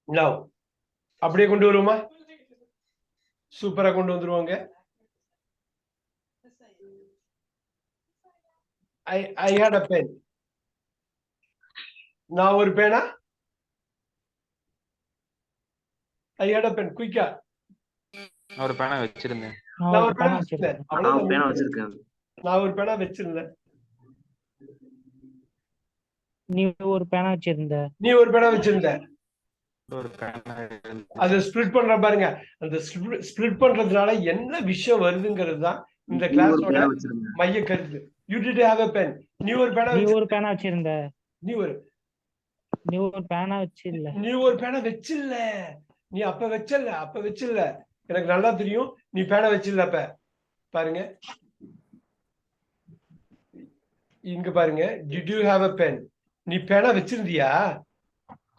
Now அப்படியே கொண்டு வருவோமா? சூப்பரா கொண்டு வந்துருவாங்க. I had a pen. நான் ஒரு பேனா. I had a pen. குயிக்கா. நான் ஒரு பேனா வச்சிருந்தேன். நான் ஒரு பேனா வச்சிருந்தேன். நான் ஒரு பேனா வச்சிருக்கேன். நான் ஒரு பேனா வச்சிருந்தேன். நீ ஒரு பேனா வச்சிருந்த. நீ ஒரு பேனா வச்சிருந்த. ஒரு பேனா அதை ஸ்பிளிட் பண்ற பாருங்க. அந்த ஸ்பிளிட் பண்றதுனால என்ன விஷயம் வருதுங்கிறது தான் இந்த கிளாஸோட மைய கருத்து. You did have a pen. நீ ஒரு பேனா வச்சிருந்த. நீ ஒரு பேனா வச்சில்ல. நீ ஒரு பேனா வச்சில்ல. நீ அப்ப வச்சில்ல. எனக்கு நல்லா தெரியும் நீ பேனா வச்சில்ல. அப்ப பாருங்க, இங்க பாருங்க. Did you have a pen? நீ பேனா வச்சிருந்தியா?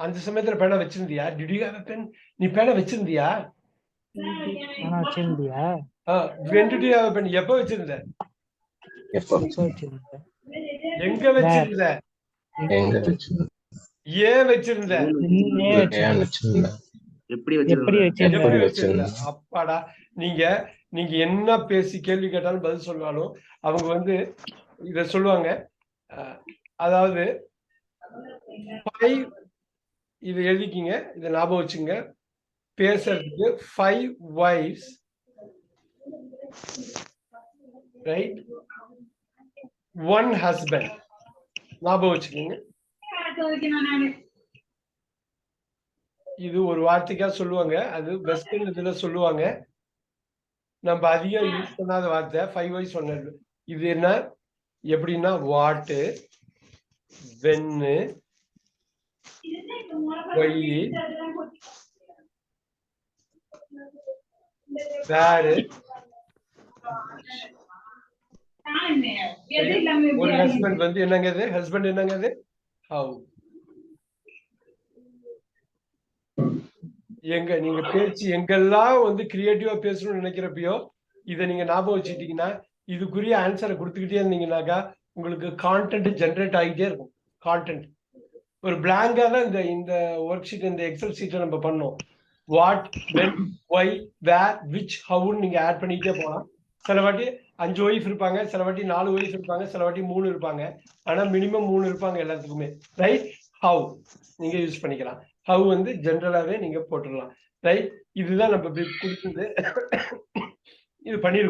அந்த சமயத்துல பேனா வச்சிருந்தியா? Did you have a pen? நீ பேனா வச்சிருந்தியா? When did you have a pen? எப்ப வச்சிருந்த? எங்க வச்சிருந்த? ஏன் வச்சிருந்த? எப்படி வச்சிருந்த? அப்பாடா, நீங்க என்ன பேசி கேள்வி கேட்டாலும் பதில் சொன்னாலும் அவங்க இத சொல்லுவாங்க. அதாவது 5 இதை எழுதிக்கிங்க, இதை ஞாபகம் வச்சுங்க. பேசுறதுக்கு 5 wives, right? 1 husband. ஞாபகம் வச்சுக்கோங்க. இது ஒரு வார்த்தைக்கா சொல்லுவாங்க. அது வெஸ்டர்ன் இதுல சொல்லுவாங்க. நம்ம அதிகம் யூஸ் பண்ணாத வார்த்தை 5 wives சொன்னது. இது என்ன எப்படின்னா வாட், வென், ஒய், வேர். ஒரு ஹஸ்பண்ட் என்னங்க ஹஸ்பண்ட் என்னங்க ஹவ். எங்க நீங்க பேச்சு எங்கெல்லாம் கிரியேட்டிவா பேசணும்னு நினைக்கிறப்பயோ இதை நீங்க ஞாபகம் வச்சுக்கிட்டீங்கன்னா இதுக்குரிய ஆன்சரை கொடுத்துக்கிட்டே இருந்தீங்கன்னாக்கா உங்களுக்கு கான்டென்ட் ஜென்ரேட் ஆகிட்டே இருக்கும். கான்டென்ட் ஒரு பிளாங்கா தான் இந்த ஒர்க் ஷீட், இந்த எக்ஸல் ஷீட்டை நம்ம பண்ணோம். What, when, why, where, which, ஹவுன்னு நீங்க ஆட் பண்ணிக்கிட்டே போகலாம். சில வாட்டி 5 ஒய்ஃப் இருப்பாங்க, சில வாட்டி 4 ஒய்ஃப் இருப்பாங்க, சில வாட்டி 3 இருப்பாங்க. ஆனா மினிமம் 3 இருப்பாங்க எல்லாத்துக்குமே, ரைட்? ஹவ் நீங்க யூஸ் பண்ணிக்கலாம். ஹவ் ஜென்ரலாவே நீங்க போட்டுடலாம், ரைட்? இதுதான் நம்ம கொடுத்தது. இது பண்ணிருக்கோம்.